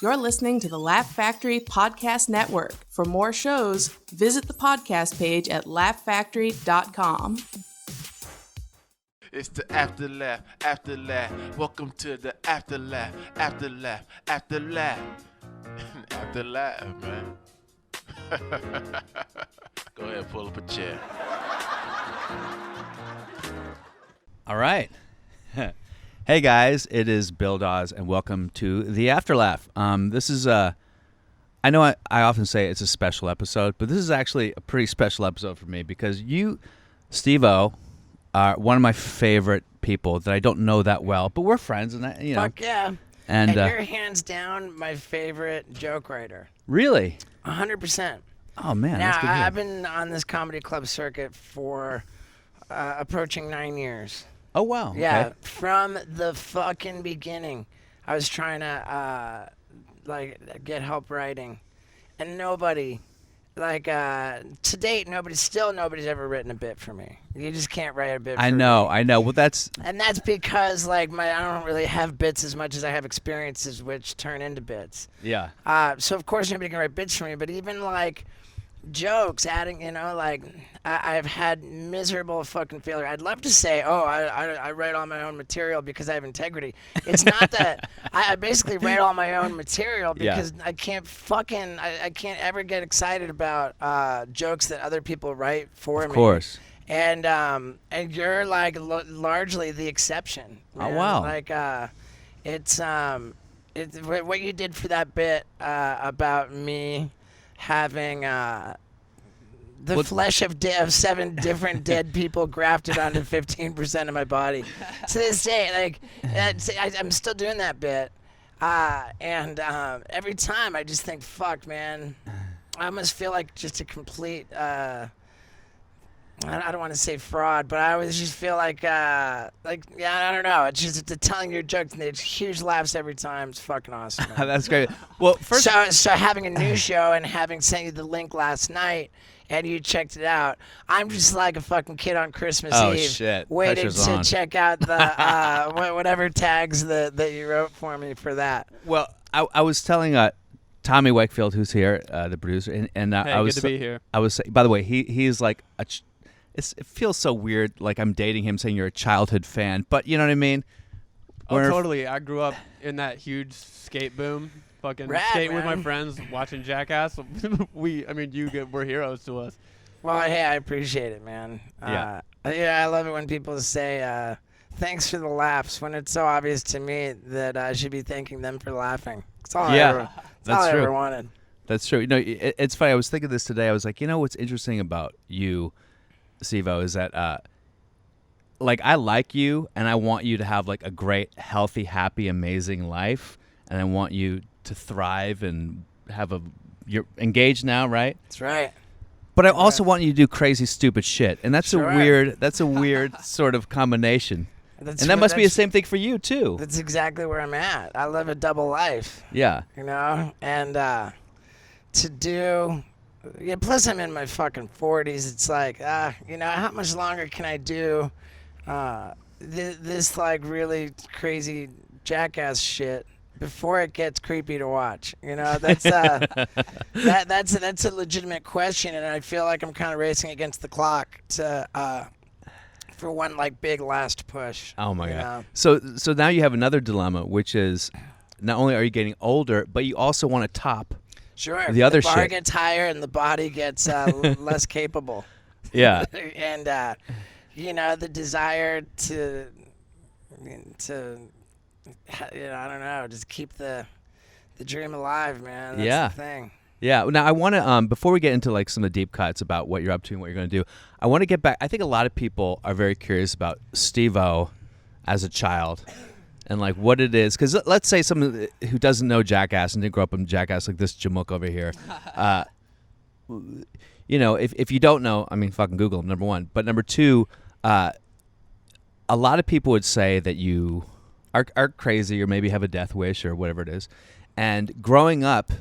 You're listening to the Laugh Factory Podcast Network. For more shows, visit the podcast page at laughfactory.com. It's the Afterlaugh, Afterlaugh. Welcome to the Afterlaugh, Afterlaugh, Afterlaugh. Afterlaugh, man. Go ahead, pull up a chair. All right. Hey guys, it is Bill Dawes, and welcome to the Afterlaugh. This is I know I often say it's a special episode, but this is actually a pretty special episode for me because you, Steve-O, are one of my favorite people that I don't know that well, but we're friends, and you know. Fuck yeah. And you're hands down my favorite joke writer. Really? 100%. Oh man, now, that's good to hear. I've been on this comedy club circuit for approaching 9 years. Oh wow. Yeah, Okay. from the fucking beginning, I was trying to get help writing, and nobody, to date, nobody's ever written a bit for me. You just can't write a bit. I for know. me. Well, that's because I don't really have bits as much as I have experiences, which turn into bits. yeah. So of course nobody can write bits for me, but even jokes, adding, I've had miserable fucking failure. I'd love to say, I write all my own material because I have integrity. It's not that. I basically write all my own material because I can't ever get excited about jokes that other people write for me. Of course. And you're largely the exception. Man. Oh wow. It's what you did for that bit about me having the flesh of 7 different dead people grafted onto 15% of my body. To this day, I'm still doing that bit, and every time I just think, fuck, man, I almost feel like just a complete. I don't want to say fraud, but I always just feel I don't know. It's just telling your jokes and it's huge laughs every time. It's fucking awesome. That's great. Well, first, so having a new show and having sent you the link last night and you checked it out, I'm just like a fucking kid on Christmas Oh, Eve, shit. waiting Pressure's to on. check out the whatever tags that you wrote for me for that. well, I was telling Tommy Wakefield, who's here, the producer, and Hey, I was good to be here. I was by the way, he's like it feels so weird, like I'm dating him, saying you're a childhood fan, but you know what I mean. Oh, totally. I grew up in that huge skate boom, fucking Rad, skating with my man. friends, watching Jackass. We're heroes to us. Well, hey, I appreciate it, man. Yeah. I love it when people say thanks for the laughs when it's so obvious to me that I should be thanking them for laughing. That's all I ever wanted. That's true. It's funny. I was thinking this today. I was like, what's interesting about you, Steve-O, is that I like you and I want you to have a great, healthy, happy, amazing life, and I want you to thrive and you're engaged now, right? That's right. But I also want you to do crazy, stupid shit, and that's Sure. a weird sort of combination. And that must be the same thing for you too. That's exactly where I'm at. I live a double life, Yeah. and to do. Yeah, plus I'm in my fucking 40s. It's how much longer can I do this really crazy jackass shit before it gets creepy to watch? That's that's a legitimate question, and I feel like I'm kind of racing against the clock for one big last push. Oh my God. So now you have another dilemma, which is not only are you getting older, but you also want to top. Sure. The other bar shit. gets higher and the body gets less capable. Yeah. And the desire to I don't know, just keep the dream alive, man. That's the thing. Yeah. Now I want to before we get into some of the deep cuts about what you're up to and what you're going to do, I want to get back. I think a lot of people are very curious about Steve-O as a child. And what it is, because let's say someone who doesn't know Jackass and didn't grow up in Jackass, like this Jamook over here, if you don't know, I mean, fucking Google him, number one. But number two, a lot of people would say that you are crazy or maybe have a death wish or whatever it is. And growing up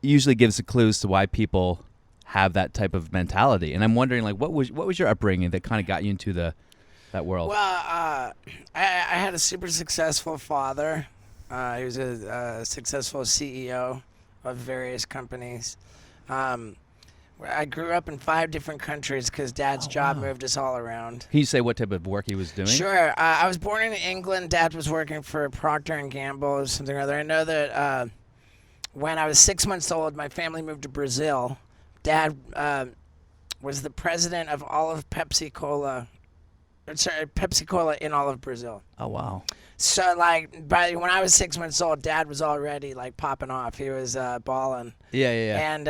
usually gives the clues to why people have that type of mentality. And I'm wondering, what was your upbringing that kind of got you into that world? Well, I had a super successful father He was a successful CEO of various companies. I grew up in 5 different countries because Dad's job moved us all around. Can you say what type of work he was doing? Sure. I was born in England. Dad was working for Procter & Gamble or something or other. I know that when I was 6 months old, my family moved to Brazil. Dad was the president of all of Pepsi-Cola. Sorry, Pepsi-Cola in all of Brazil. Oh, wow. So, like, when I was 6 months old, Dad was already, like, popping off. He was balling. Yeah. And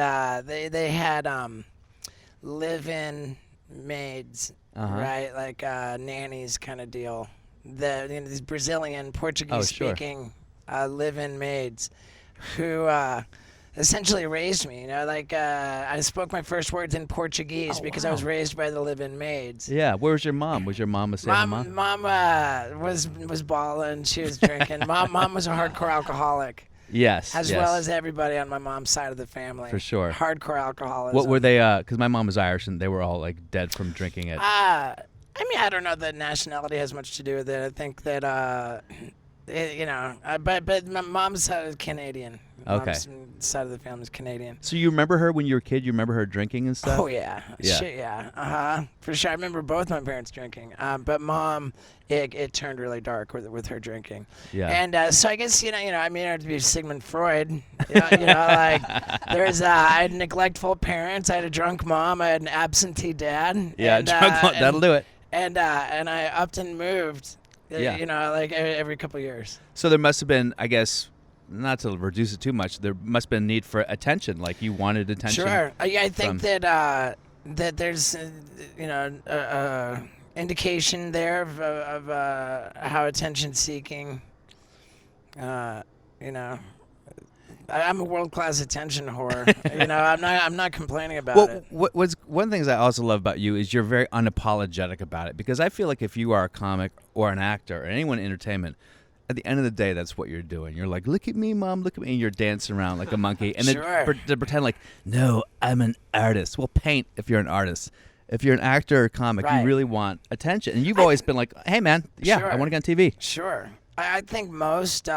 they had live-in maids, right? Like nannies kind of deal. These Brazilian, Portuguese-speaking live-in maids who essentially raised me. Like I spoke my first words in Portuguese because I was raised by the live-in maids. Yeah. Where was your mom? Was your mom a stay-at-home mom? Mom was balling. She was drinking. Mom was a hardcore alcoholic. Yes. As well as everybody on my mom's side of the family. For sure. Hardcore alcoholism. What were they? Because my mom was Irish, and they were all like dead from drinking it. I mean, I don't know that nationality has much to do with it. I think that but my mom's side is Canadian. Okay. Mom's side of the family is Canadian. So you remember her when you were a kid? You remember her drinking and stuff? Oh yeah. Shit, yeah. For sure. I remember both my parents drinking. But Mom, it turned really dark with her drinking. Yeah. And so I guess I made her to be Sigmund Freud. Like there's I had neglectful parents. I had a drunk mom. I had an absentee dad. Yeah, drunk mom. That'll do it. And I upped and moved. Yeah. Like every couple of years. So there must have been, I guess, not to reduce it too much, there must have been a need for attention. Like you wanted attention. Sure. I think that there's indication there of how attention seeking. I'm a world-class attention whore. I'm not complaining about it. What's one of the things I also love about you is you're very unapologetic about it, because I feel like if you are a comic or an actor or anyone in entertainment, at the end of the day, that's what you're doing. You're like, look at me, Mom, look at me, and you're dancing around like a monkey. And Sure. then to pretend like, no, I'm an artist. Well, paint if you're an artist. If you're an actor or comic, Right. you really want attention. And you've always been like, hey, man, yeah, Sure. I want to get on TV. Sure. I think most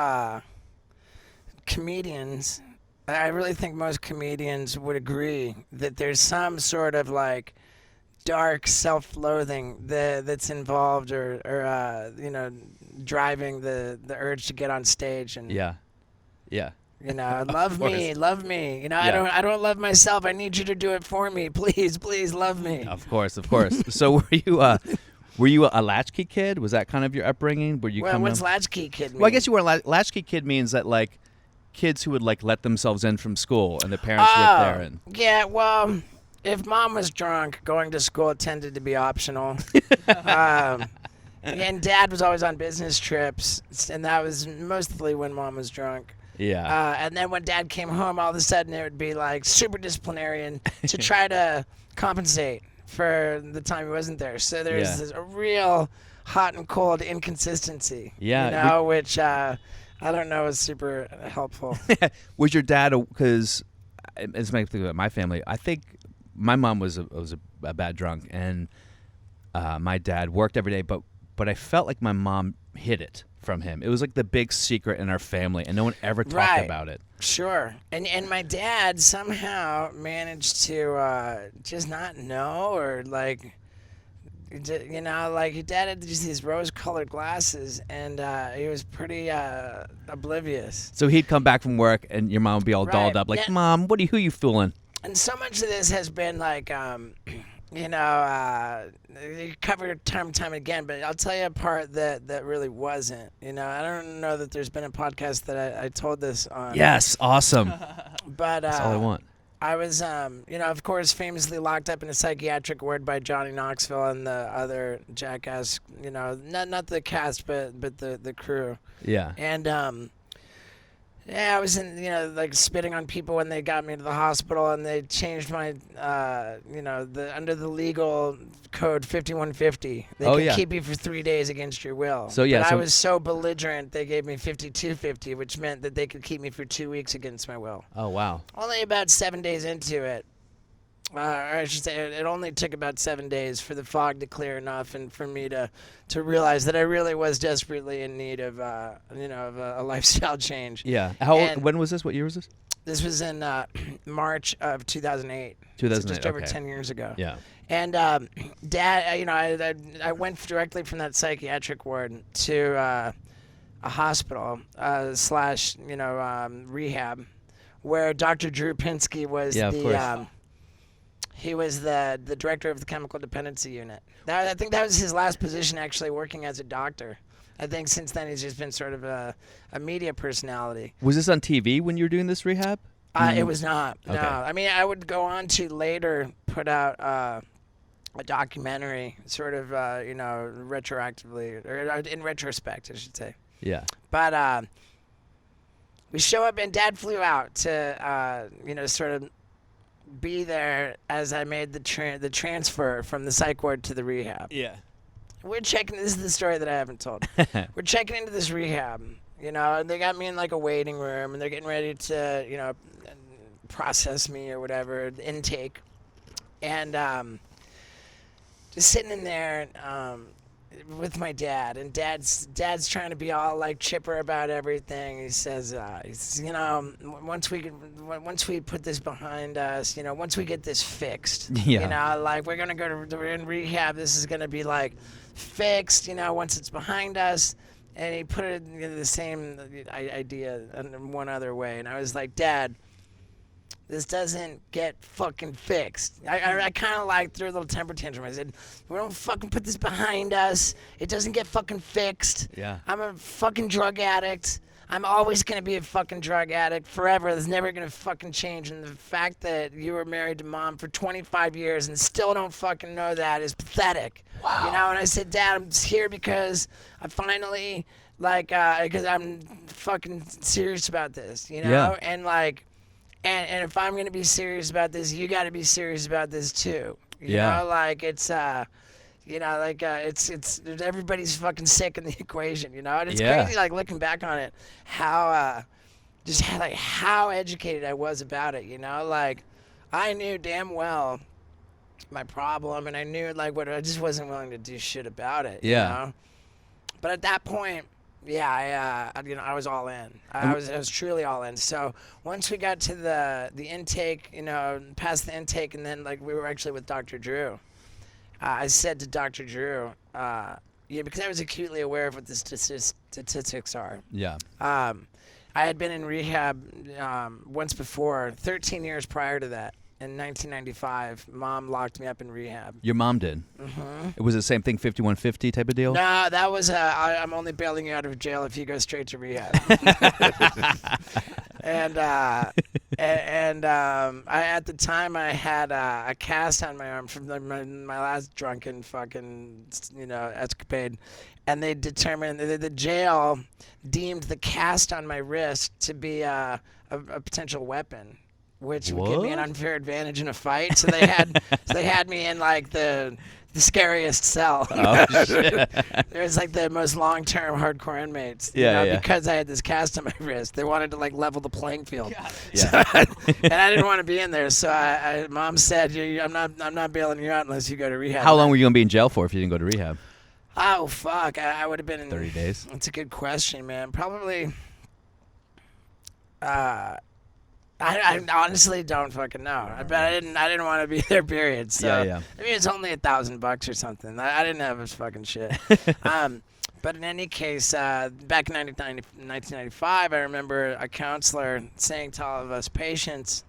comedians, I really think most comedians would agree that there's some sort of like dark self-loathing that's involved or driving the urge to get on stage and Yeah. love me. Yeah. I don't love myself. I need you to do it for me. Please love me. Of course. So were you a latchkey kid? Was that kind of your upbringing? Were you What's latchkey kid mean? Well, I guess you were a latchkey kid means that like kids who would like let themselves in from school and the parents were there and Yeah, well, if Mom was drunk, going to school tended to be optional. And Dad was always on business trips, and that was mostly when Mom was drunk. yeah. And then when Dad came home, all of a sudden it would be like super disciplinarian to try to compensate for the time he wasn't there. So there's a real hot and cold inconsistency. Yeah. Which I don't know is super helpful. Was your dad, because it's my thing about my family, I think my mom was a bad drunk, and my dad worked every day, but I felt like my mom hid it from him. It was like the big secret in our family, and no one ever talked about it. Sure. And my dad somehow managed to just not know, or like, like your dad had just these rose-colored glasses, and he was pretty oblivious. So he'd come back from work, and your mom would be all dolled up, like, Yeah. Mom, who you fooling? And so much of this has been like, covered time and time again, but I'll tell you a part that really wasn't. I don't know that there's been a podcast that I told this on. Yes, awesome. But That's all I want. I was, of course, famously locked up in a psychiatric ward by Johnny Knoxville and the other Jackass, not the cast, but the crew. Yeah. And, I was in, like spitting on people when they got me to the hospital, and they changed my, under the legal code 5150. They can keep you for 3 days against your will. So, yeah. But I was so belligerent, they gave me 5250, which meant that they could keep me for 2 weeks against my will. Oh, wow. Only about 7 days into it, I should say it only took about 7 days for the fog to clear enough and for me to realize that I really was desperately in need of of a lifestyle change. Yeah. When was this? What year was this? This was in March of 2008. 2008. So just over okay. 10 years ago. Yeah. And Dad, I went directly from that psychiatric ward to a hospital slash rehab, where Dr. Drew Pinsky was he was the director of the chemical dependency unit. I think that was his last position actually working as a doctor. I think since then he's just been sort of a media personality. Was this on TV when you were doing this rehab? It was not. Okay. No. I mean, I would go on to later put out a documentary, sort of, retroactively, or in retrospect, I should say. Yeah. But we show up, and Dad flew out to, sort of be there as I made the transfer from the psych ward to the rehab. Yeah. We're checking. This is the story that I haven't told. We're checking into this rehab. And they got me in like a waiting room, and they're getting ready to, process me or whatever, intake, and just sitting in there with my dad, and dad's trying to be all like chipper about everything. He says, once we put this behind us, once we get this fixed, like we're in rehab. This is gonna be like fixed, once it's behind us. And he put it in the same idea in one other way, and I was like, Dad, this doesn't get fucking fixed. I kind of like threw a little temper tantrum. I said, we don't fucking put this behind us. It doesn't get fucking fixed. Yeah. I'm a fucking drug addict. I'm always going to be a fucking drug addict forever. It's never going to fucking change. And the fact that you were married to Mom for 25 years and still don't fucking know that is pathetic. Wow. And I said, Dad, I'm here because I finally, because I'm fucking serious about this, Yeah. And like, and if I'm going to be serious about this, you got to be serious about this too. You know, like it's, it's everybody's fucking sick in the equation, and it's crazy, like looking back on it, how how educated I was about it, like I knew damn well my problem, and I knew like what I just wasn't willing to do shit about it. But at that point, I was all in. I was truly all in. So once we got to the intake, past the intake, and then like we were actually with Dr. Drew. I said to Dr. Drew, because I was acutely aware of what the statistics are. Yeah. I had been in rehab once before, 13 years prior to that. In 1995, Mom locked me up in rehab. Your mom did? Mm-hmm. It was the same thing, 5150 type of deal? No, that was I'm only bailing you out of jail if you go straight to rehab. And I at the time I had a cast on my arm from my last drunken fucking escapade, and they determined the jail deemed the cast on my wrist to be a potential weapon, which would give me an unfair advantage in a fight. So they had me in like the scariest cell. Oh, shit. There's like the most long-term hardcore inmates. Yeah. Because I had this cast on my wrist. They wanted to like level the playing field. Yeah. And I didn't want to be in there. So Mom said, I'm not bailing you out unless you go to rehab. How long were you going to be in jail for if you didn't go to rehab? Oh, fuck. I would have been in 30 days. That's a good question, man. Probably. I honestly don't fucking know. But I didn't want to be there, period. So I mean, it's only $1,000 or something. I didn't have this fucking shit. But in any case, back in 1995, I remember a counselor saying to all of us patients,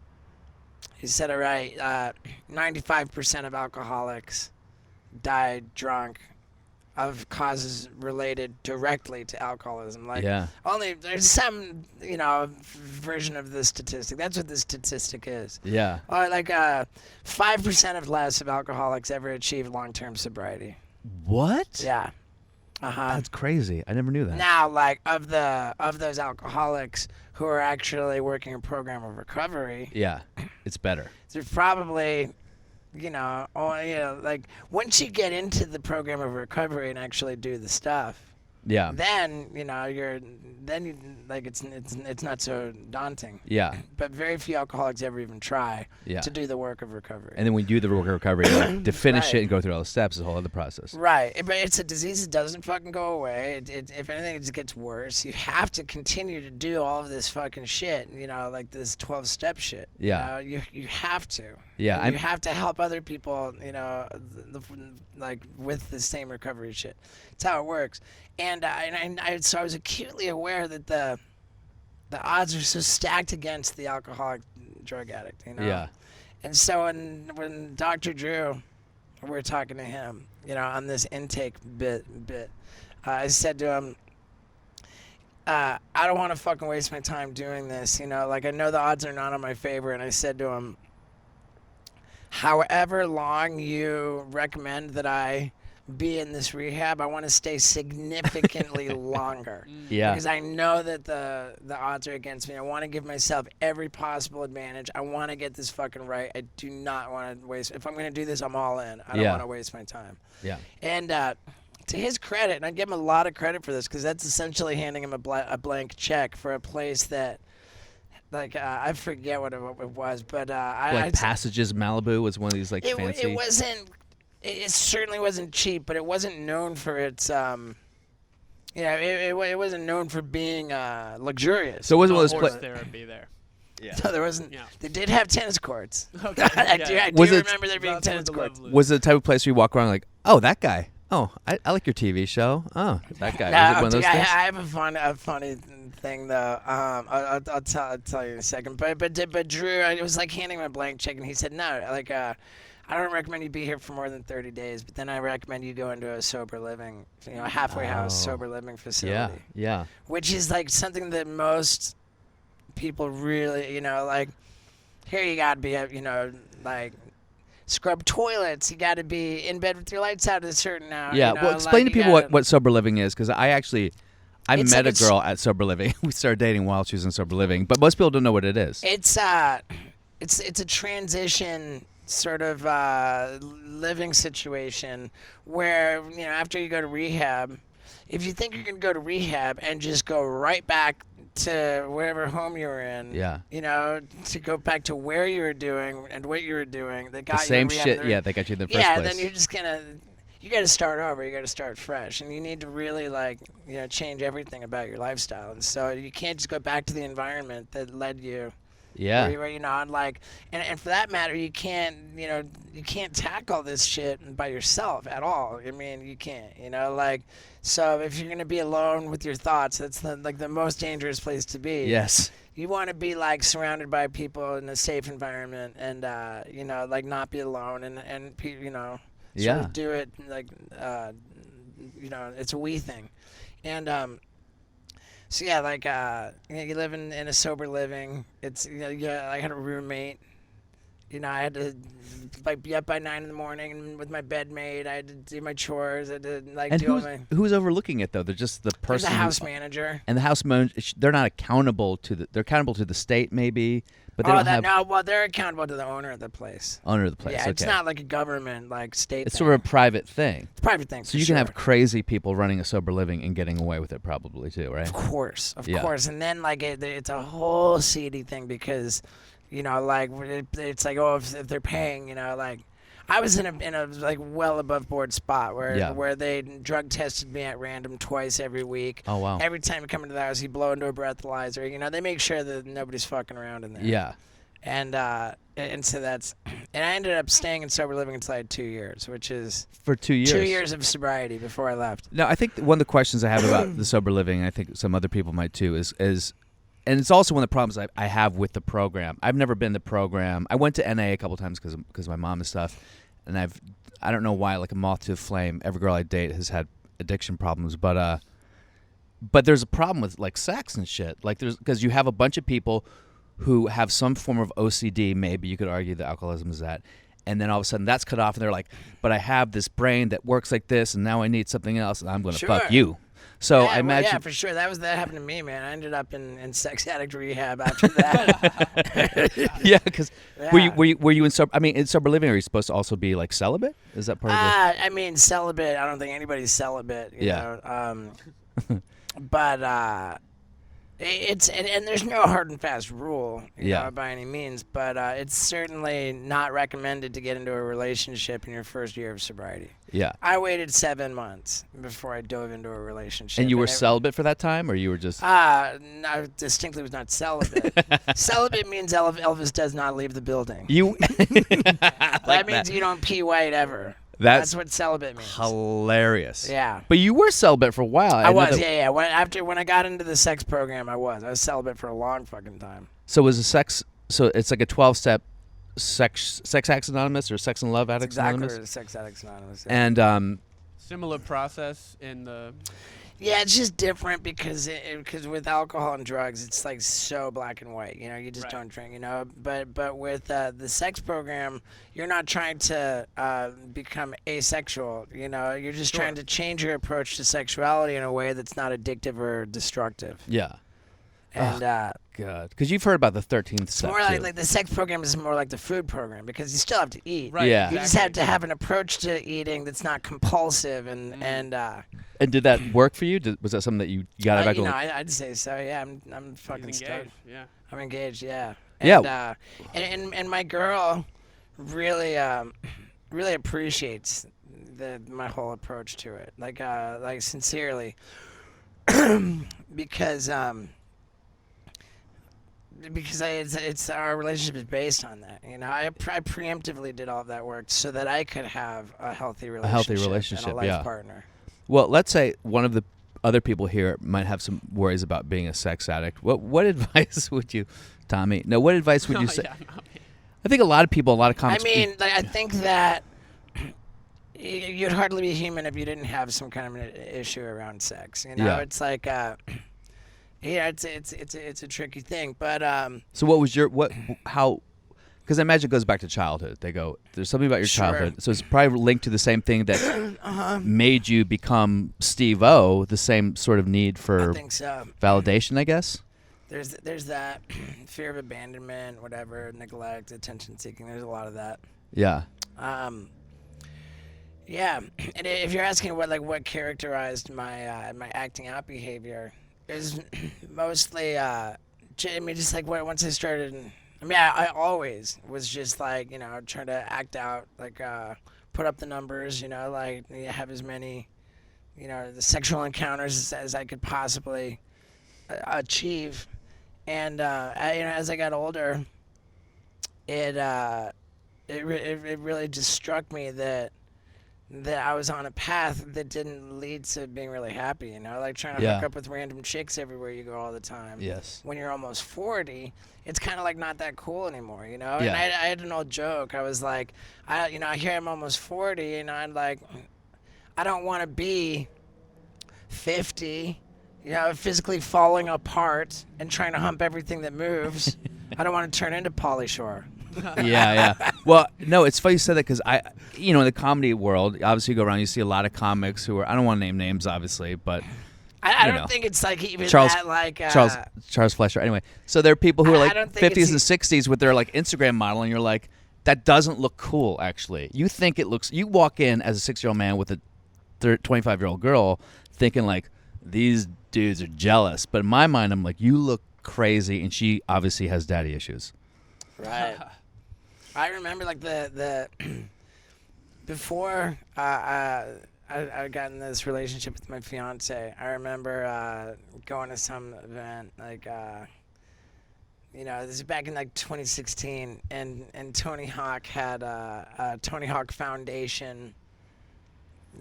he said, all right, 95% of alcoholics died drunk of causes related directly to alcoholism. Only there's some, version of the statistic. That's what the statistic is. Yeah. Or 5% of less of alcoholics ever achieve long-term sobriety. What? Yeah. That's crazy. I never knew that. Now, of those alcoholics who are actually working a program of recovery. Yeah, it's better. There's probably. Once you get into the program of recovery and actually do the stuff, Yeah. then it's not so daunting. Yeah. But very few alcoholics ever even try Yeah. to do the work of recovery. And then when you do the work of recovery, to finish Right. it and go through all the steps is a whole other process. Right, but it's a disease that doesn't fucking go away. If anything, it just gets worse. You have to continue to do all of this fucking shit, like this 12-step shit. Yeah. You have to. Yeah, You have to help other people, like with the same recovery shit. It's how it works. And so I was acutely aware that the odds are so stacked against the alcoholic drug addict, Yeah. And so when Dr. Drew, we were talking to him, on this intake bit, I said to him, I don't want to fucking waste my time doing this, like I know the odds are not in my favor, and I said to him, however long you recommend that I be in this rehab, I want to stay significantly longer. Yeah. Because I know that the odds are against me. I want to give myself every possible advantage. I want to get this fucking right. I do not want to waste. If I'm going to do this, I'm all in. I don't want to waste my time. Yeah. And to his credit, and I give him a lot of credit for this, because that's essentially handing him a blank check for a place that, like, I forget what it was, but Passages Malibu was one of these fancy. It wasn't. It certainly wasn't cheap, but it wasn't known for its. It wasn't known for being luxurious. So it wasn't one of Horse those therapy there. Yeah. So there wasn't. Yeah. They did have tennis courts. Okay. I yeah. do Was it- remember there being That's what tennis the courts. level is. Was it the type of place where you walk around like, oh, that guy. Oh, I like your TV show. Oh, that guy. Was it one of those I things? have a funny thing though. I'll tell you in a second. But Drew, it was like handing him a blank check, and he said, no, like I don't recommend you be here for more than 30 days, but then I recommend you go into a sober living, a halfway house sober living facility. Yeah. Which is like something that most people really, like, here you gotta be, like, scrub toilets. You gotta be in bed with your lights out at a certain hour. Yeah. Well, explain to people what sober living is, because I It's met like a girl at sober living. We started dating while she was in sober living, but most people don't know what it is. It's a transition sort of living situation where, after you go to rehab, if you think you're going to go to rehab and just go right back to wherever home you were in, Yeah. to go back to where you were doing and what you were doing, that got The same you in rehab, shit. Yeah, they got you in the first yeah, place. then you're just gonna, you got to start over. You got to start fresh, and you need to really change everything about your lifestyle. And so you can't just go back to the environment that led you. Yeah. Where, and for that matter, you can't tackle this shit by yourself at all. I mean, you can't, so if you're gonna be alone with your thoughts, that's the most dangerous place to be. Yes. You want to be surrounded by people in a safe environment, and not be alone, and sort of do it it's a we thing, and so yeah, you live in a sober living. It's I had a roommate. I had to be up by 9 a.m. and with my bed mate. I had to do my chores. I had to And do all my. who's overlooking it though? They're just the There's person. a house manager. And the house manager, they're not accountable to the. They're accountable to the state maybe, but they don't have They're accountable to the owner of the place. owner of the place. Yeah, okay. it's not like a government state. It's thing. sort of a private thing. It's a private thing. So for you sure. can have crazy people running a sober living and getting away with it probably too, right? Of course, Yeah. and then it's a whole seedy thing because, it's like, oh, if they're paying, I was in a well above board spot where they drug tested me at random twice every week. Oh wow. Every time you come into the house, you blow into a breathalyzer. They make sure that nobody's fucking around in there. Yeah. And so and I ended up staying in sober living until I had 2 years, which is For 2 years. 2 years of sobriety before I left. No, I think one of the questions I have about the sober living, and I think some other people might too, is and it's also one of the problems I have with the program. I've never been to the program. I went to NA a couple times because of my mom and stuff, and I don't know why, like a moth to a flame, every girl I date has had addiction problems, but there's a problem with sex and shit. Because you have a bunch of people who have some form of OCD, maybe you could argue that alcoholism is that, and then all of a sudden that's cut off, and they're like, but I have this brain that works like this, and now I need something else, and I'm going to fuck you. So yeah, I imagine. Yeah, for sure. That happened to me, man. I ended up in sex addict rehab after that. Yeah, because were you in sober? I mean, in sober living, are you supposed to also be celibate? Is that part of it? I mean, celibate. I don't think anybody's celibate. You know? But and there's no hard and fast rule, you Yeah. know, by any means. But it's certainly not recommended to get into a relationship in your first year of sobriety. Yeah. I waited 7 months before I dove into a relationship. And you were celibate for that time, or you were just? I distinctly was not celibate. Celibate means Elvis does not leave the building. You. That means you don't pee white ever. That's what celibate means. Hilarious. Yeah. But you were celibate for a while. I was, yeah. When I got into the sex program, I was celibate for a long fucking time. So was the sex? So it's like a 12-step sex Addicts Anonymous or Sex and Love Addicts Anonymous. Exactly, Sex Addicts Anonymous. Yeah. And Similar process in the. yeah, it's just different because with alcohol and drugs, it's like so black and white. You know, you just don't drink. You know, but with the sex program, you're not trying to become asexual. You know, you're just trying to change your approach to sexuality in a way that's not addictive or destructive. yeah. And God, because you've heard about the 13th it's step more too. like the sex program is more like the food program because you still have to eat. Right. Yeah. You just have to have an approach to eating that's not compulsive and And did that work for you? Was that something that you got back you on? know, I'd say so. Yeah, I'm fucking He's stoked. engaged. Yeah. I'm engaged. Yeah. Yeah. And my girl really really appreciates my whole approach to it. Like sincerely, because it's our relationship is based on that. You know, I preemptively did all of that work so that I could have a healthy relationship, and a life yeah. partner. Well, let's say one of the other people here might have some worries about being a sex addict. What advice would you, Tommy? No, what advice would you say? Yeah, no, I think a lot of people, a lot of comics. I mean, I think that you'd hardly be human if you didn't have some kind of an issue around sex. You know, Yeah. it's like, yeah, it's a tricky thing. But So what was your how? Because I imagine it goes back to childhood. They go, there's something about your Sure. childhood. So it's probably linked to the same thing that made you become Steve-O, the same sort of need I for think so. validation, I guess. There's that fear of abandonment, whatever, neglect, attention seeking. There's a lot of that. Yeah. Yeah, and if you're asking what characterized my my acting out behavior, it was mostly just like once I started. I mean, I always was just like, you know, trying to act out, like put up the numbers, you know, like have as many, you know, the sexual encounters as I could possibly achieve. And you know, as I got older, it really just struck me that I was on a path that didn't lead to being really happy, you know, like trying to hook up with random chicks everywhere you go all the time. Yes. When you're almost 40, it's kind of like not that cool anymore, you know? Yeah. And I had an old joke. I was like, you know, here I'm almost 40, and I'm like, I don't want to be 50, you know, physically falling apart and trying to hump everything that moves. I don't want to turn into Pauly Shore. Yeah. Well, no, it's funny you said that because you know, in the comedy world, obviously you go around, you see a lot of comics who are, I don't want to name names, obviously, but I you don't know. think it's like even Charles- that like Charles Fleischer. Anyway, so there are people who are I like don't think 50s and it's 60s with their like Instagram model, and you're like, that doesn't look cool, actually. You think it looks, you walk in as a 6-year-old man with a 25-year-old girl thinking like, these dudes are jealous. But in my mind, I'm like, you look crazy, and she obviously has daddy issues. Right. I remember like the before I got in this relationship with my fiance. I remember going to some event like you know, this is back in like 2016, and Tony Hawk had a Tony Hawk Foundation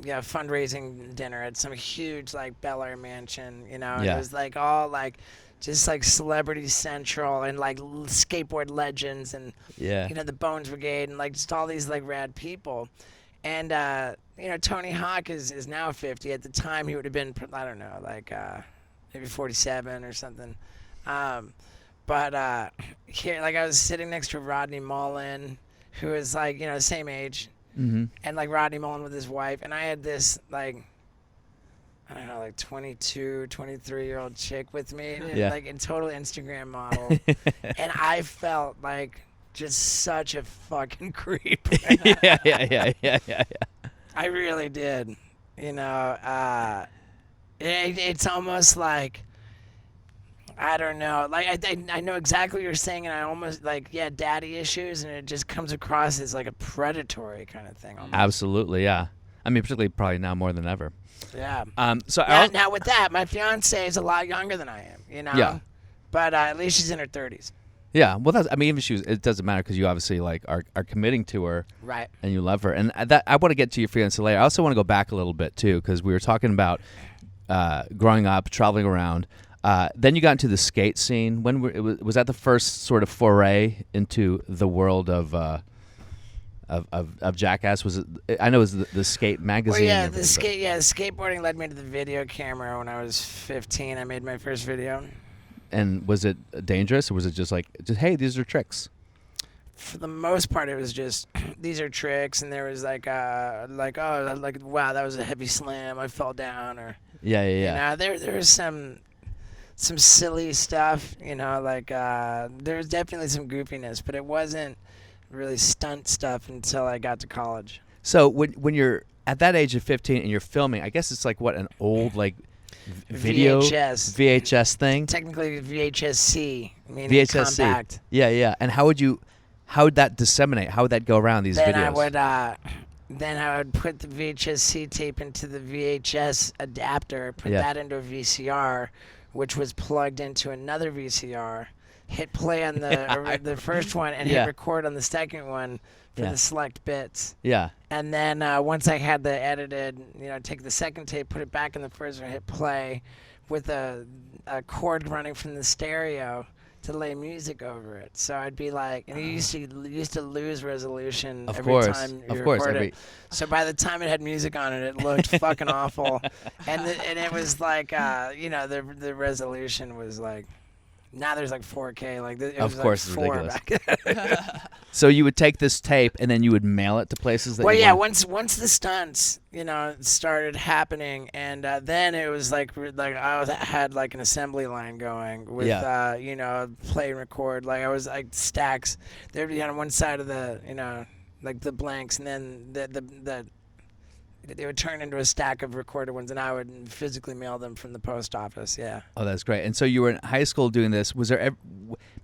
fundraising dinner at some huge like Bel Air mansion, you know, and Yeah. it was like all like just like Celebrity Central and like skateboard legends and Yeah. you know, the Bones Brigade and like just all these like rad people. And you know, Tony Hawk is now 50. At the time he would have been, I don't know, like maybe 47 or something. But here, like I was sitting next to Rodney Mullen, who is like, you know, same age. Mm-hmm. And like Rodney Mullen with his wife, and I had this like, I don't know, like 22, 23-year-old chick with me, Yeah. like a total Instagram model, and I felt like just such a fucking creep. yeah. I really did, you know. It's almost like, I don't know. Like I know exactly what you're saying, and I almost like daddy issues, and it just comes across as like a predatory kind of thing. Almost. Absolutely, yeah. I mean, particularly probably now more than ever. Yeah. Now with that, my fiance is a lot younger than I am. You know. Yeah. But at least she's in her 30s. Yeah. Well, even it doesn't matter because you obviously like are committing to her. Right. And you love her, and that I want to get to your fiance later. I also want to go back a little bit too because we were talking about growing up, traveling around. Then you got into the skate scene. Was that the first sort of foray into the world of Jackass? Was it? I know it was the skate magazine. Well, the skateboarding led me to the video camera when I was 15. I made my first video. And was it dangerous, or was it just hey, these are tricks? For the most part, it was just these are tricks, and there was wow, that was a heavy slam. I fell down, or yeah. There was some silly stuff, there was definitely some goofiness, but it wasn't really stunt stuff until I got to college. So when you're at that age of 15 and you're filming, I guess it's like what, an old video VHS thing? Technically VHS-C, meaning VHS-C. compact. Yeah. And how would that disseminate? How would that go around these videos? Then I would put the VHS-C tape into the VHS adapter, put that into a VCR, which was plugged into another VCR, hit play on the first one, and hit record on the second one for the select bits. Yeah. And then once I had the edited, take the second tape, put it back in the first one, hit play with a cord running from the stereo to lay music over it. So I'd be like, and you used to lose resolution every time you record it. So by the time it had music on it, it looked fucking awful. And it was like, the resolution was like, now there's like 4K. It was course, like 4 ridiculous. back then. So you would take this tape and then you would mail it to places that. Once the stunts, started happening, and then it was like I had like an assembly line going with play and record. Like I was like stacks. There'd be on one side of the the blanks, and then they would turn into a stack of recorded ones, and I would physically mail them from the post office. Yeah. Oh, that's great. And so you were in high school doing this. Was there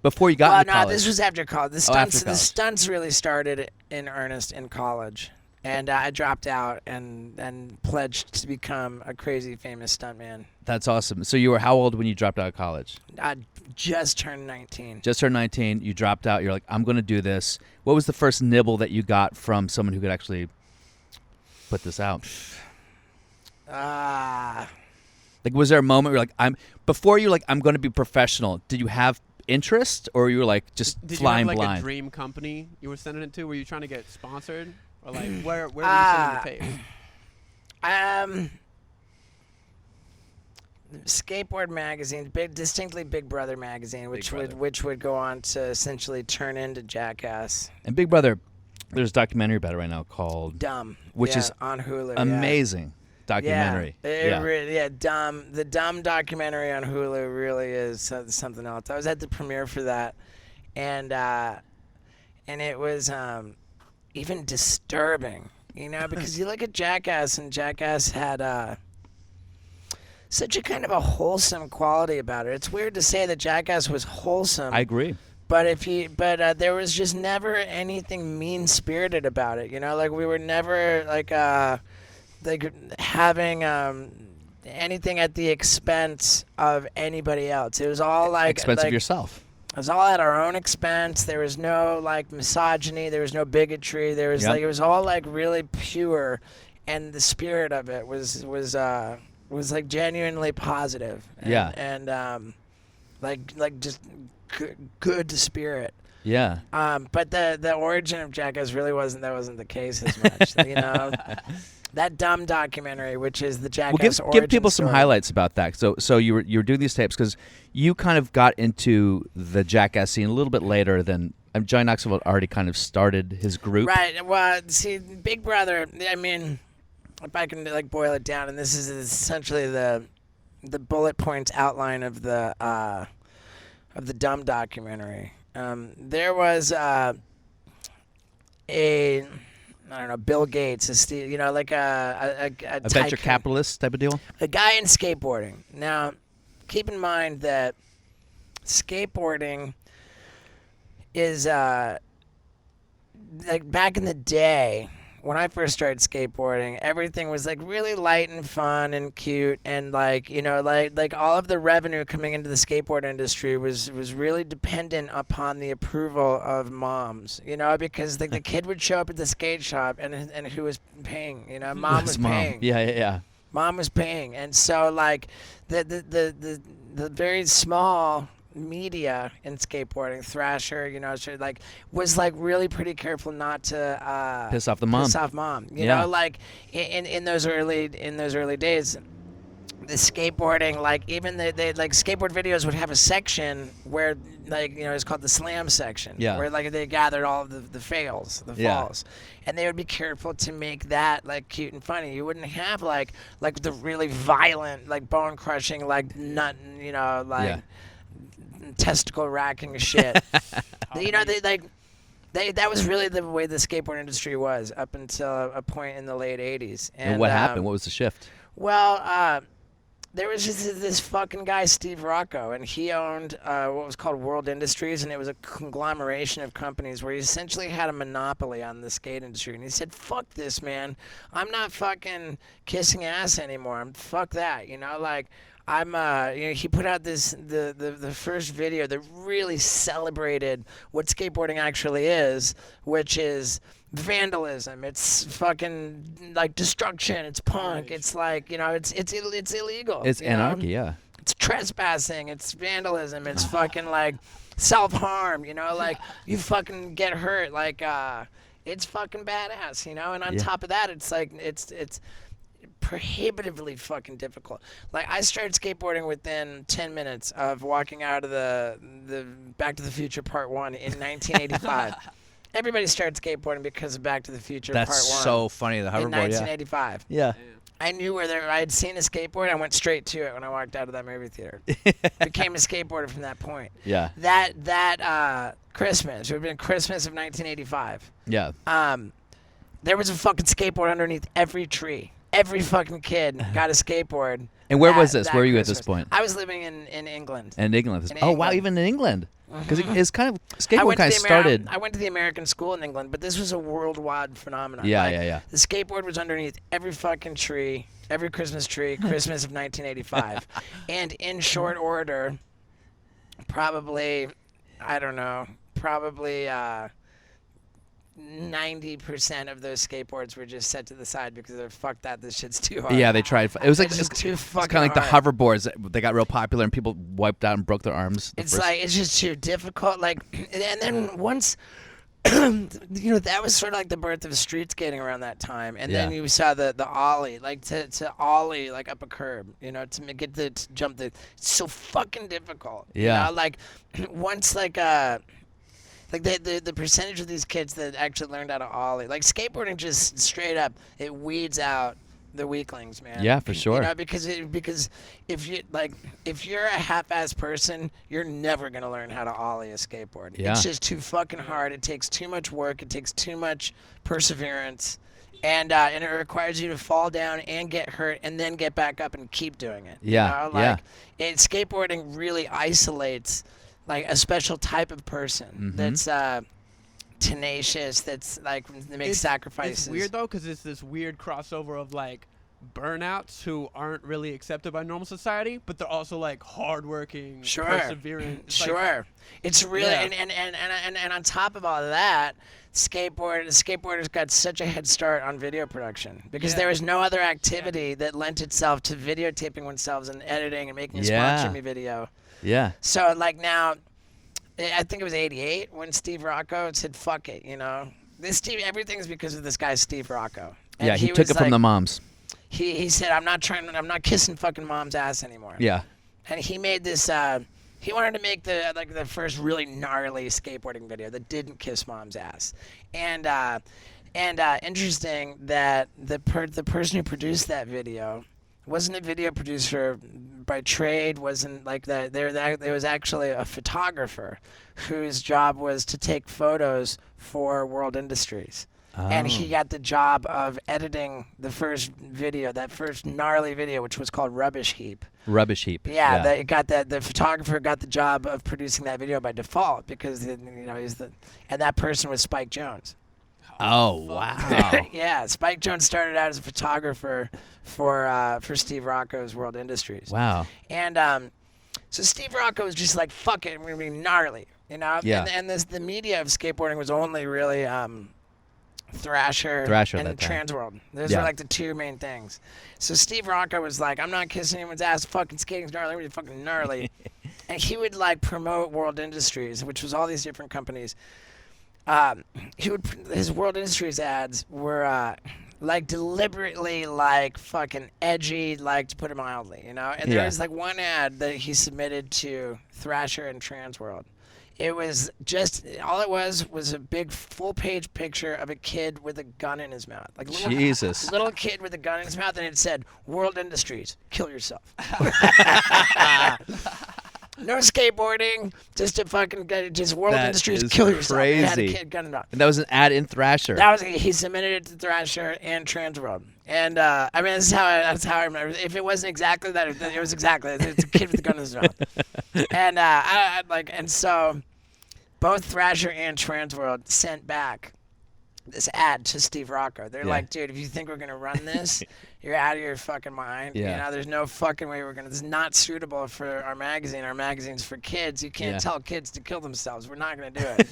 before you got into college? No, this was after college. The stunts really started in earnest in college, and I dropped out and pledged to become a crazy famous stuntman. That's awesome. So you were how old when you dropped out of college? I just turned 19. Just turned 19. You dropped out. You're like, I'm going to do this. What was the first nibble that you got from someone who could actually put this out? Was there a moment where I'm going to be professional? Did you have interest, or you were just flying blind? Did you have a dream company you were sending it to? Were you trying to get sponsored, or where were you sending the tape? Skateboard magazine, distinctly Big Brother magazine, which would go on to essentially turn into Jackass. And Big Brother, there's a documentary about it right now called Dumb, which is on Hulu. Amazing documentary. Dumb. The Dumb documentary on Hulu really is something else. I was at the premiere for that, and it was even disturbing, because you look at Jackass, and Jackass had such a kind of a wholesome quality about it. It's weird to say that Jackass was wholesome. I agree. But there was just never anything mean-spirited about it. We were never having anything at the expense of anybody else. It was all expense of yourself. It was all at our own expense. There was no misogyny. There was no bigotry. There was it was all really pure, and the spirit of it was genuinely positive. And, just good spirit. Yeah. But the origin of Jackass really wasn't the case as much. That Dumb documentary, which is the Jackass origin give people story. some highlights about that. So you were doing these tapes because you kind of got into the Jackass scene a little bit later than Johnny Knoxville had already kind of started his group. Right. Well, see, Big Brother. I mean, if I can boil it down, and this is essentially the bullet points outline of the Dumb documentary. There was I don't know, Bill Gates, like a A venture tycoon. capitalist type of deal? A guy in skateboarding. Now, keep in mind that skateboarding is like back in the day when I first started skateboarding, everything was like really light and fun and cute, and like all of the revenue coming into the skateboard industry was really dependent upon the approval of moms, because like the kid would show up at the skate shop and who was paying, mom was paying. Yeah. Mom was paying, and so like the very small media in skateboarding, Thrasher, was like really pretty careful not to piss off the mom. Piss off mom. You know, like in those early days, the skateboarding, like even they like skateboard videos would have a section where it's called the slam section. Yeah. Where like they gathered all of the fails, the falls. And they would be careful to make that like cute and funny. You wouldn't have like the really violent, like bone crushing, like nut, testicle racking shit. That was really the way the skateboard industry was up until a point in the late 80s. And what happened? What was the shift? Well, there was just this fucking guy, Steve Rocco, and he owned what was called World Industries, and it was a conglomeration of companies where he essentially had a monopoly on the skate industry. And he said, fuck this, man. I'm not fucking kissing ass anymore. Fuck that, he put out the first video that really celebrated what skateboarding actually is, which is vandalism. It's fucking like destruction. It's punk. It's like, it's illegal. It's anarchy, yeah. It's trespassing. It's vandalism. It's fucking like self-harm, like you fucking get hurt. Like, it's fucking badass, and on top of that, it's like, it's prohibitively fucking difficult. Like, I started skateboarding within 10 minutes of walking out of the Back to the Future Part 1 in 1985. Everybody started skateboarding because of Back to the Future Part 1. That's so funny, the hoverboard, in 1985. Yeah. I knew I had seen a skateboard. I went straight to it when I walked out of that movie theater. Became a skateboarder from that point. Yeah. That Christmas, it would have been Christmas of 1985. Yeah. There was a fucking skateboard underneath every tree. Every fucking kid got a skateboard. And where was this? Where were you at this point? I was living in England. In England. Wow, even in England. Because it's kind of, skateboard started. I went to the American school in England, but this was a worldwide phenomenon. Yeah. The skateboard was underneath every fucking tree, every Christmas tree, Christmas of 1985. And in short order, probably 90% of those skateboards were just set to the side because they're fuck that, this shit's too hard. Yeah, they tried. It was like too fucking kind of like hard. the hoverboards. They got real popular and people wiped out and broke their arms. It's just too difficult. Like, and then once, that was sort of like the birth of street skating around that time. And then you saw the ollie, like to ollie like up a curb, to get to jump it's so fucking difficult. Yeah. Like once like the percentage of these kids that actually learned how to ollie, like skateboarding, just straight up, it weeds out the weaklings, man. Yeah, for sure. Because if you're a half-ass person, you're never gonna learn how to ollie a skateboard. Yeah. It's just too fucking hard. It takes too much work. It takes too much perseverance, and it requires you to fall down and get hurt and then get back up and keep doing it. Yeah. Skateboarding really isolates like a special type of person that's tenacious, that's like that makes sacrifices. It's weird though, because it's this weird crossover of like burnouts who aren't really accepted by normal society, but they're also like hardworking, perseverant. It's really and on top of all of that, skateboarders got such a head start on video production because there was no other activity that lent itself to videotaping oneself and editing and making a sponsor me video. Yeah. So like now, I think it was '88 when Steve Rocco said, "Fuck it," everything's because of this guy Steve Rocco. And he took it from the moms. He said, I'm not kissing fucking mom's ass anymore. Yeah. And he made this. He wanted to make the first really gnarly skateboarding video that didn't kiss mom's ass. And interesting that the person who produced that video wasn't a video producer by trade, wasn't like that. There was actually a photographer whose job was to take photos for World Industries. And he got the job of editing the first video, that first gnarly video, which was called Rubbish Heap. Rubbish Heap. Yeah. The photographer got the job of producing that video by default because and that person was Spike Jonze. Oh, wow. Yeah, Spike Jonze started out as a photographer for Steve Rocco's World Industries. Wow. And so Steve Rocco was just like, fuck it, we're going to be gnarly, you know? Yeah. And the media of skateboarding was only really Thrasher and Transworld. Those were like the two main things. So Steve Rocco was like, I'm not kissing anyone's ass, fucking skating's gnarly, we're fucking gnarly. And he would like promote World Industries, which was all these different companies. His World Industries ads were like deliberately like fucking edgy, like to put it mildly, you know? And there was like one ad that he submitted to Thrasher and Transworld. It was just, all it was a big full-page picture of a kid with a gun in his mouth. Like little kid with a gun in his mouth, and it said, World Industries, kill yourself. No skateboarding, just World Industries, kill yourself. Crazy. It had a kid gun in his mouth. And that was an ad in Thrasher. He submitted it to Thrasher and Transworld. And I mean, that's how I remember. If it wasn't exactly that, it was exactly. It's a kid with a gun in his mouth. And and so both Thrasher and Transworld sent back this ad to Steve Rocco. They're like, dude, if you think we're gonna run this, you're out of your fucking mind. Yeah. You know, there's no fucking way we're gonna. This is not suitable for our magazine. Our magazine's for kids. You can't tell kids to kill themselves. We're not gonna do it.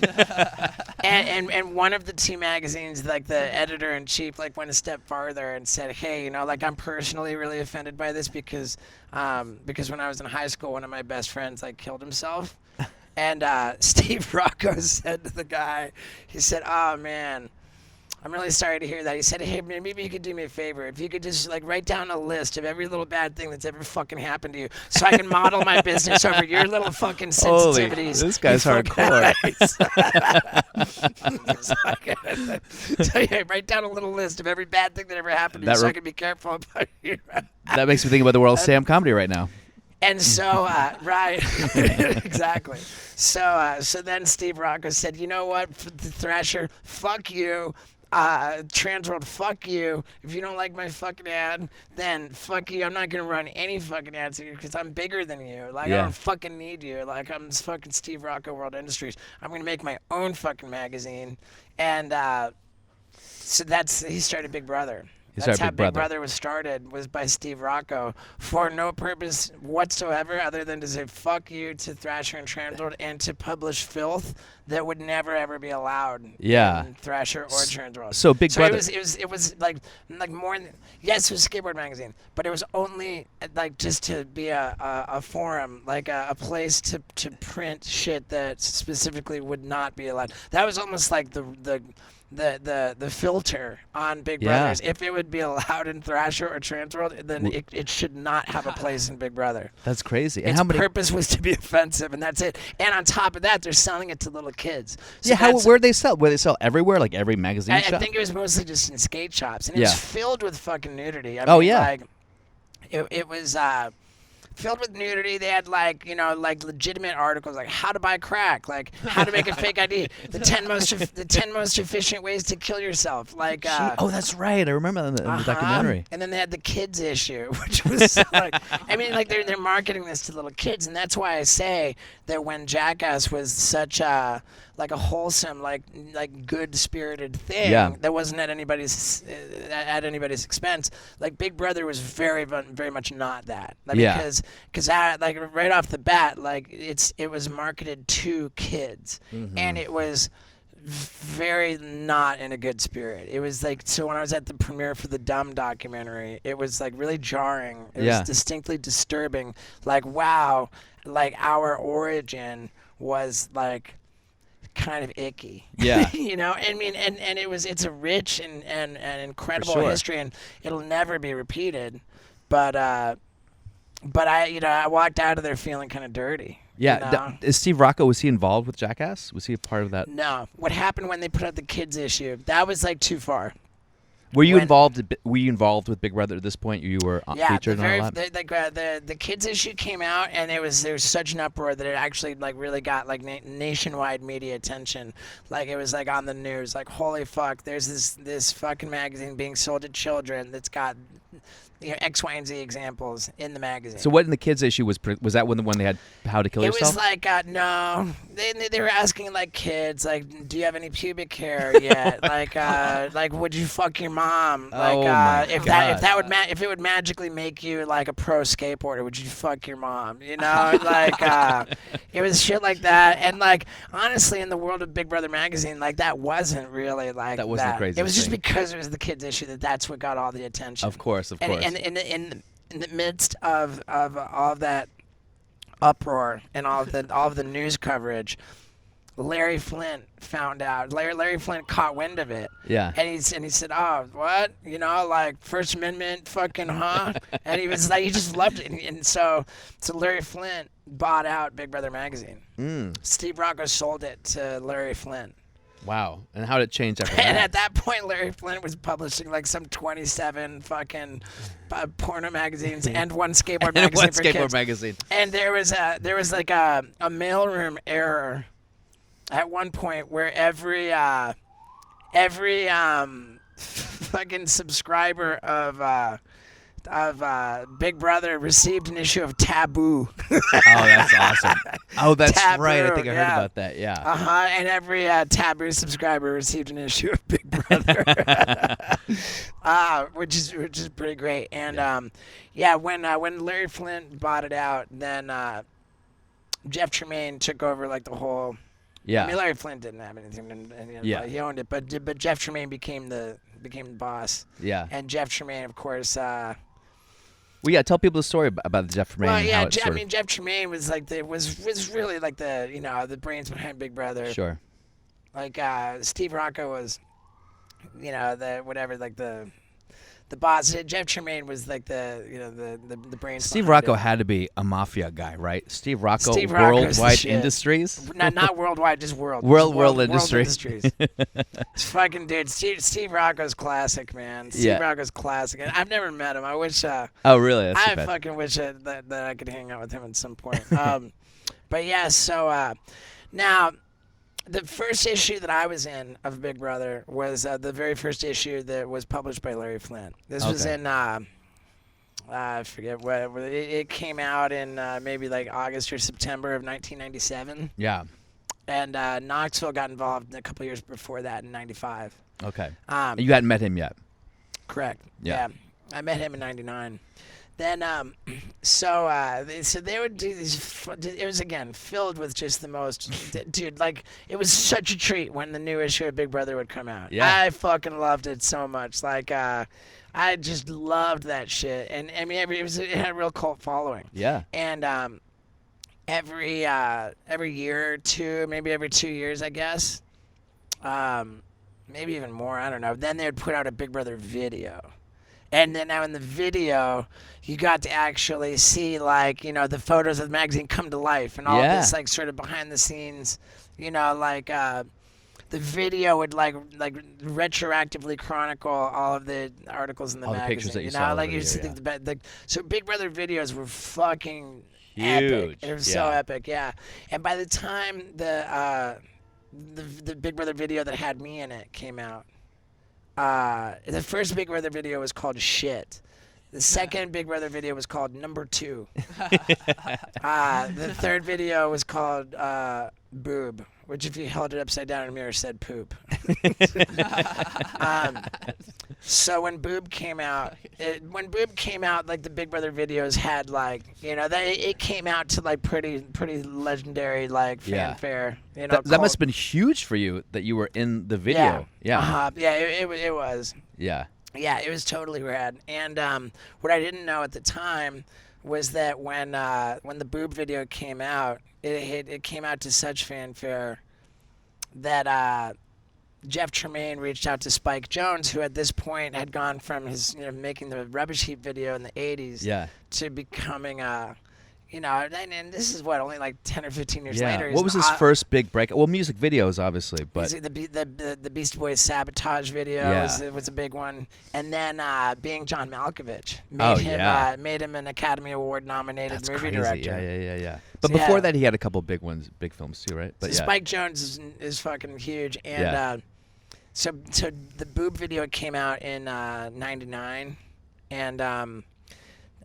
and one of the two magazines, like the editor in chief, like went a step farther and said, hey, you know, like I'm personally really offended by this because when I was in high school, one of my best friends like killed himself. And Steve Rocco said to the guy, he said, oh man, I'm really sorry to hear that. He said, hey, man, maybe you could do me a favor. If you could just like write down a list of every little bad thing that's ever fucking happened to you so I can model my business over your little fucking sensitivities. Holy, this guy's hardcore. So yeah, write down a little list of every bad thing that ever happened to you so I can be careful about you. That makes me think about the World Sam comedy right now. And so, right, exactly. So then Steve Rocco said, you know what, Thrasher, fuck you. Transworld, fuck you. If you don't like my fucking ad, then fuck you. I'm not going to run any fucking ads here because I'm bigger than you. Like, I don't fucking need you. Like, I'm fucking Steve Rocco World Industries. I'm going to make my own fucking magazine. And so he started Big Brother. That's how Big Brother was started, was by Steve Rocco, for no purpose whatsoever other than to say fuck you to Thrasher and Transworld and to publish filth that would never ever be allowed in Thrasher or Transworld. So Big Brother. It was like more than, yes, it was a skateboard magazine, but it was only like just to be a forum, like a place to print shit that specifically would not be allowed. That was almost like the filter on Big Brothers. If it would be allowed in Thrasher or Transworld, then it should not have a place in Big Brother. That's crazy. And its purpose was to be offensive, and that's it. And on top of that, they're selling it to little kids. So where'd they sell? Where they sell everywhere, like every magazine shop? I think it was mostly just in skate shops, and it was filled with fucking nudity. It was filled with nudity. They had like legitimate articles like how to buy crack, like how to make a fake ID, the 10 most efficient ways to kill yourself. Like that's right. I remember that in the documentary. And then they had the kids issue, which was like, I mean, like they're marketing this to little kids, and that's why I say that when Jackass was such a wholesome, like good-spirited thing that wasn't at anybody's expense. Like Big Brother was very, very much not that. Because right off the bat, like it was marketed to kids, and it was very not in a good spirit. It was like, so when I was at the premiere for the Dumb documentary, it was like really jarring. It was distinctly disturbing. Like, wow, like our origin was like kind of icky. Yeah. You know, I mean, and it's a rich and incredible history, and it'll never be repeated. But I walked out of there feeling kind of dirty. Yeah. Is Steve Rocco, was he involved with Jackass? Was he a part of that? No. What happened when they put out the kids issue, that was like too far. Were you involved? Were you involved with Big Brother at this point? You were featured on a lot. The kids issue came out, and there was such an uproar that it actually like really got like nationwide media attention. Like it was like on the news. Like holy fuck, there's this fucking magazine being sold to children that's got X, Y, and Z examples in the magazine. So what in the kids issue was that when they had How to Kill Yourself? It was like no, they were asking like kids like, do you have any pubic hair yet? like would you fuck your mom? Like if it would magically make you like a pro skateboarder, would you fuck your mom? You know, like it was shit like that. And like honestly, in the world of Big Brother magazine, like that wasn't really like that. Wasn't the craziest It was just thing. Because it was the kids issue that's what got all the attention. Of course. And in the midst of all of that uproar and all of the news coverage, Larry Flint found out. Larry Flint caught wind of it. Yeah. And he said, "Oh, what? You know, like First Amendment, fucking, huh?" And he was like, he just loved it. And so Larry Flint bought out Big Brother magazine. Steve Rocco sold it to Larry Flint. Wow. And how did it change after that? And at that point, Larry Flint was publishing like some 27 fucking porno magazines and one skateboard magazine for kids. Magazine. And there was like a mailroom error at one point where every fucking subscriber of Big Brother received an issue of Taboo. Oh, that's awesome. Oh, that's Taboo, right. I think I heard about that. Yeah. And every Taboo subscriber received an issue of Big Brother, which is pretty great. And when Larry Flint bought it out, then Jeff Tremaine took over like the whole. Yeah. I mean, Larry Flint didn't have anything, and he owned it, but Jeff Tremaine became the boss. Yeah. And Jeff Tremaine, of course. Well, yeah. Tell people the story about Jeff Tremaine. Well, yeah. And how Jeff Tremaine was like was really like the brains behind Big Brother. Sure. Like Steve Rocco was, the boss. Jeff Tremaine was like the brains. Steve behind Rocco it. had to be a mafia guy, right? Steve Rocco, Steve Rocco's the Worldwide shit. Industries. Not worldwide, just world. World Industries. It's fucking dude. Steve Rocco's classic, man. Steve Rocco's classic. And I've never met him. I wish. Oh, really? That's too bad. Fucking wish that I could hang out with him at some point. But yeah, so now. The first issue that I was in of Big Brother was the very first issue that was published by Larry Flint. This was in, I forget what, it came out in maybe like August or September of 1997. Yeah. And Knoxville got involved a couple years before that in 95. Okay. You hadn't met him yet? Correct. Yeah. I met him in 99. Then, so they would do these. It was again filled with just the most, dude. Like it was such a treat when the new issue of Big Brother would come out. Yeah. I fucking loved it so much. Like, I just loved that shit. And I mean, it had a real cult following. Yeah. And every year or two, maybe every 2 years, I guess, maybe even more. I don't know. Then they would put out a Big Brother video. And then now in the video, you got to actually see, like, the photos of the magazine come to life and all this, like, sort of behind the scenes, like, the video would, like retroactively chronicle all of the articles in the magazine. The pictures that you saw. Like, you see so Big Brother videos were fucking huge. epic. It was so epic, yeah. And by the time the Big Brother video that had me in it came out, the first Big Brother video was called Shit. The second Big Brother video was called Number 2. The third video was called Boob, which if you held it upside down in a mirror said poop. So when Boob came out, like the Big Brother videos had like, it came out to like pretty legendary like fanfare. That must have been huge for you that you were in the video. Yeah. It was. Yeah. Yeah, it was totally rad. And what I didn't know at the time was that when the Boob video came out, it came out to such fanfare that Jeff Tremaine reached out to Spike Jonze, who at this point had gone from his making the Rubbish Heap video in the 80s to becoming you know, and this is what, only like 10 or 15 years Yeah. later. What was his first big break? Well, music videos, obviously, but the Beastie Boys Sabotage video was a big one, and then being John Malkovich made him an Academy Award nominated movie director. Yeah. But before that, he had a couple big films too, right? But Spike Jonze is fucking huge, and so the Boob video came out in '99,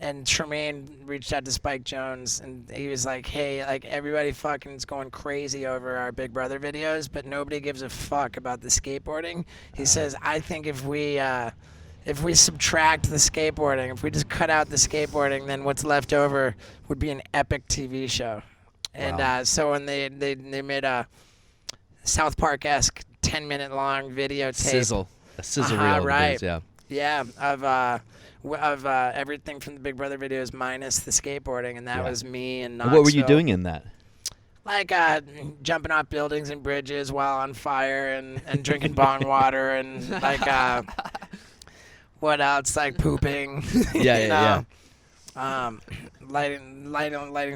and Tremaine reached out to Spike Jonze, and he was like, hey, like, everybody fucking is going crazy over our Big Brother videos, but nobody gives a fuck about the skateboarding. He says, I think if we subtract the skateboarding, if we just cut out the skateboarding, then what's left over would be an epic TV show. And so when they made a South Park-esque 10-minute long videotape. A sizzle reel. Right. Yeah. Yeah, of everything from the Big Brother videos minus the skateboarding, and that was me and Knoxville. What were you doing in that? Like jumping off buildings and bridges while on fire, and drinking bong water, and like what else? Like pooping. Lighting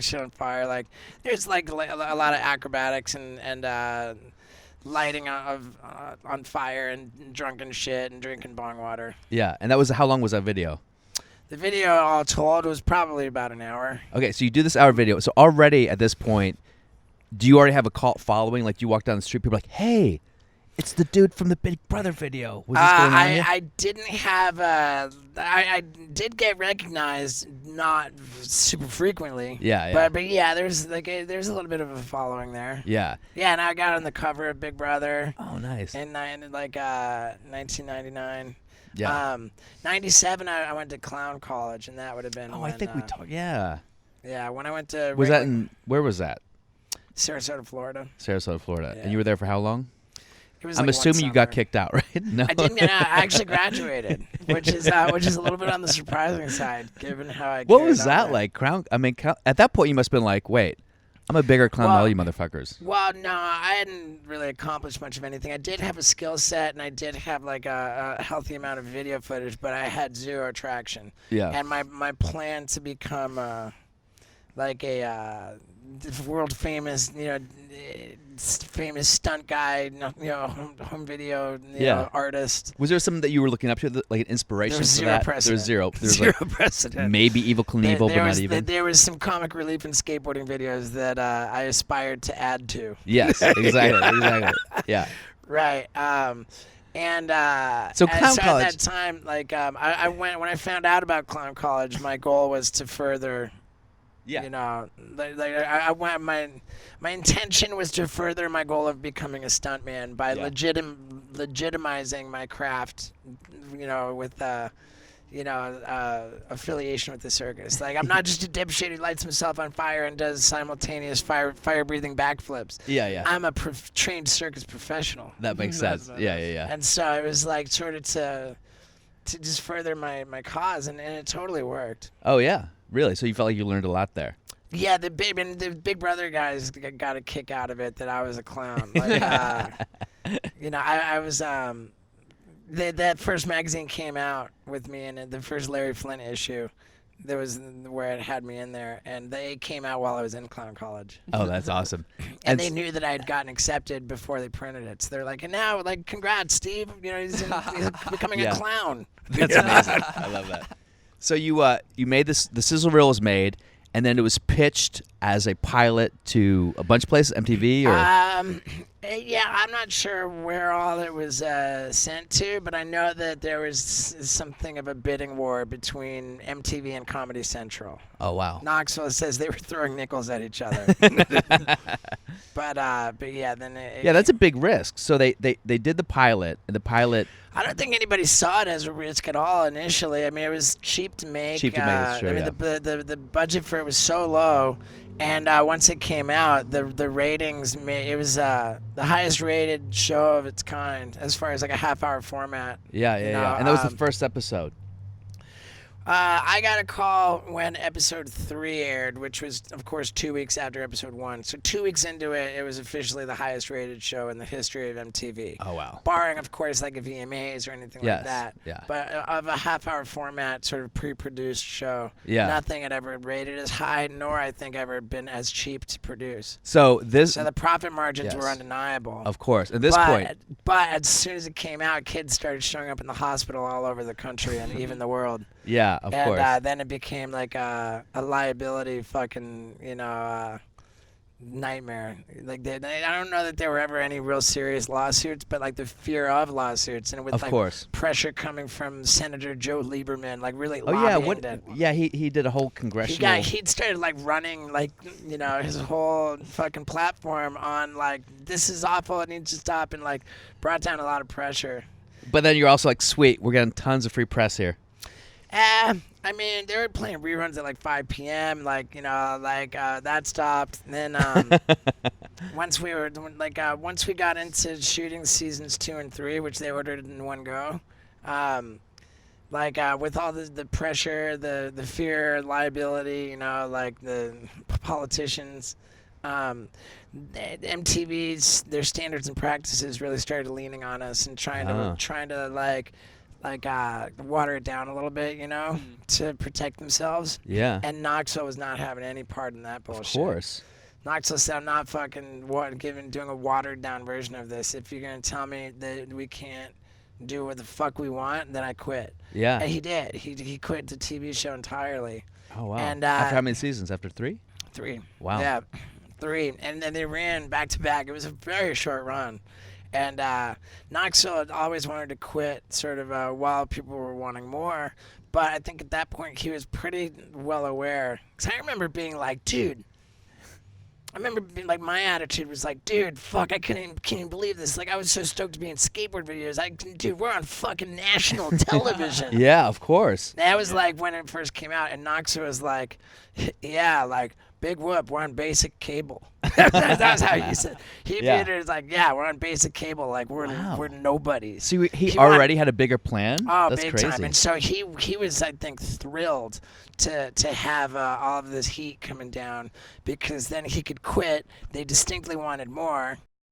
shit on fire. Like there's like a lot of acrobatics and lighting on fire and drunken shit and drinking bong water. Yeah, and how long was that video? The video all told was probably about an hour. Okay, so you do this hour video. So already at this point, do you already have a cult following? Like you walk down the street, people are like, hey, it's the dude from the Big Brother video. Was this going on here? I didn't have I did get recognized, not super frequently. Yeah. But yeah, there's a little bit of a following there. Yeah. Yeah, and I got on the cover of Big Brother. Oh, nice. In 1999. Yeah. 97, I went to clown college, and that would have been. I think we talked. Yeah. Yeah, when I went to. Where was that? Sarasota, Florida. Yeah. And you were there for how long? It was I'm assuming you got kicked out, right? No. I didn't. I actually graduated, which is a little bit on the surprising side, given how I. What was that like? At that point, you must have been like, wait, I'm a bigger clown than all you motherfuckers. Well, no, I hadn't really accomplished much of anything. I did have a skill set, and I did have like a healthy amount of video footage, but I had zero traction. Yeah. And my plan to become like a world famous, famous stunt guy, home video, artist. Was there something that you were looking up to, like an inspiration there was for zero that? Precedent. There was zero. There was zero precedent. Maybe Evel Knievel, but not even. There was some comic relief in skateboarding videos that I aspired to add to. Yes, exactly. Yeah. Right. And so clown college. At that time, like I went when I found out about clown college. My goal was to further. Yeah. I went. My intention was to further my goal of becoming a stuntman by legitimizing my craft. With affiliation with the circus. Like I'm not just a dipshit who lights himself on fire and does simultaneous fire breathing backflips. Yeah. I'm a trained circus professional. That makes sense. Yeah. And so it was like sort of to just further my cause, and it totally worked. Oh yeah. Really? So you felt like you learned a lot there? Yeah, the Big Brother guys got a kick out of it that I was a clown. Like, I was. That first magazine came out with me, and the first Larry Flint issue, there was where it had me in there, and they came out while I was in clown college. Oh, that's awesome. And they knew that I had gotten accepted before they printed it, so they're like, and now, like, congrats, Steve. He's becoming a clown. That's amazing. I love that. So you made this. The sizzle reel was made, and then it was pitched as a pilot to a bunch of places, MTV or. Yeah, I'm not sure where all it was sent to, but I know that there was something of a bidding war between MTV and Comedy Central. Oh wow! Knoxville says they were throwing nickels at each other. But yeah, then that's a big risk. So they did the pilot, and the pilot. I don't think anybody saw it as a risk at all initially. I mean, it was cheap to make. The budget for it was so low, and once it came out, the ratings it was the highest rated show of its kind as far as like a half-hour format. Yeah. And that was the first episode. I got a call when episode 3 aired, which was, of course, 2 weeks after episode 1. So 2 weeks into it, it was officially the highest rated show in the history of MTV. Oh, wow. Barring, of course, like a VMAs or anything like that. Yeah. But of a half-hour format, sort of pre-produced show, nothing had ever rated as high, nor I think ever been as cheap to produce. So the profit margins were undeniable. Of course. At this point. But as soon as it came out, kids started showing up in the hospital all over the country and even the world. Yeah, of course. And then it became like a liability fucking, nightmare. Like I don't know that there were ever any real serious lawsuits, but like the fear of lawsuits and with of course. pressure coming from Senator Joe Lieberman, like really he did a whole congressional. He'd started like running like his whole fucking platform on like this is awful, it needs to stop, and like brought down a lot of pressure. But then you're also like, sweet, we're getting tons of free press here. I mean, they were playing reruns at like 5 p.m. That stopped. And then once we got into shooting seasons 2 and 3, which they ordered in one go, with all the pressure, the fear, liability, like the politicians, MTV's their standards and practices really started leaning on us and trying to water it doing a little bit, to protect themselves. Yeah. And Knoxville was not having any part in that bullshit. Of course. Knoxville said, I'm not fucking doing a watered down version of this. If you're going to tell me that we can't do what the fuck we want, then I quit. Yeah. And he did. He quit the TV show entirely. Oh, wow. And, after how many seasons? After 3? 3. Wow. Yeah, 3. And then they ran back to back. It was a very short run. And Knoxville had always wanted to quit sort of while people were wanting more. But I think at that point he was pretty well aware. Because I remember being like, dude, my attitude was like, dude, fuck, I can't even believe this. Like, I was so stoked to be in skateboard videos. Dude, we're on fucking national television. Yeah, of course. That was like when it first came out. And Knoxville was like, yeah, like, big whoop, we're on basic cable. That was how he said. He viewed it as like, yeah, we're on basic cable, like we're nobodies. So he already had a bigger plan? Oh, that's big crazy. time. And so he was, I think, thrilled to have all of this heat coming down, because then he could quit. They distinctly wanted more.